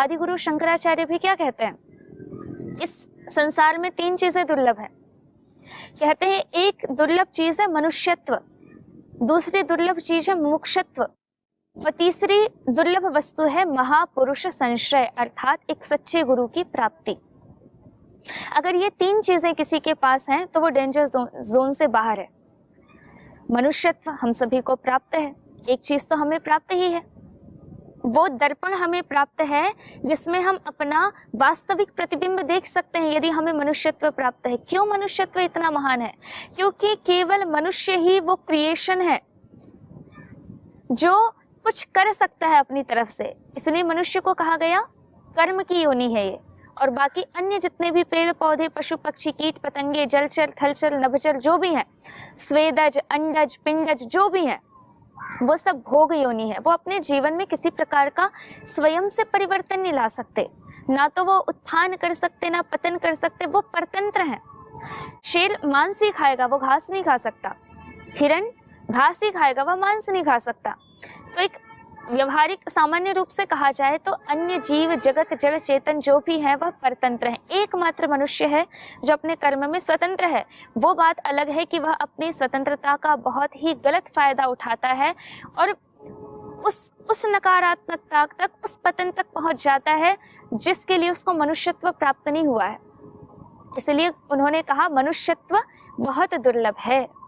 आदि गुरु शंकराचार्य भी क्या कहते हैं, इस संसार में 3 चीजें दुर्लभ है। कहते हैं एक दुर्लभ चीज है मनुष्यत्व, दूसरी दुर्लभ चीज है मुमुक्षत्व और तीसरी दुर्लभ वस्तु है महापुरुष संश्रय, अर्थात एक सच्चे गुरु की प्राप्ति। अगर ये 3 चीजें किसी के पास हैं तो वो डेंजर जोन से बाहर है। मनुष्यत्व हम सभी को प्राप्त है, एक चीज तो हमें प्राप्त ही है, वो दर्पण हमें प्राप्त है जिसमें हम अपना वास्तविक प्रतिबिंब देख सकते हैं। यदि हमें मनुष्यत्व प्राप्त है, क्यों मनुष्यत्व इतना महान है? क्योंकि केवल मनुष्य ही वो क्रिएशन है जो कुछ कर सकता है अपनी तरफ से, इसलिए मनुष्य को कहा गया कर्म की योनि है ये। और बाकी अन्य जितने भी पेड़ पौधे, पशु पक्षी, कीट पतंगे, जलचर, थलचर, नभचर जो भी हैं, स्वेदज, अंडज, पिंडज जो भी हैं, वो सब भोग योनि है। वो अपने जीवन में किसी प्रकार का स्वयं से परिवर्तन नहीं ला सकते, ना तो वो उत्थान कर सकते ना पतन कर सकते, वो परतंत्र हैं। शेर मांस ही खाएगा, वो घास नहीं खा सकता। हिरण घास ही खाएगा, वह मांस नहीं खा सकता। तो एक व्यवहारिक सामान्य रूप से कहा जाए तो अन्य जीव जगत जड़ चेतन जो भी है वह परतंत्र है। एकमात्र मनुष्य है जो अपने कर्म में स्वतंत्र है। वो बात अलग है कि वह अपनी स्वतंत्रता का बहुत ही गलत फायदा उठाता है और उस नकारात्मकता तक, उस पतन तक पहुंच जाता है जिसके लिए उसको मनुष्यत्व प्राप्त नहीं हुआ है। इसलिए उन्होंने कहा मनुष्यत्व बहुत दुर्लभ है।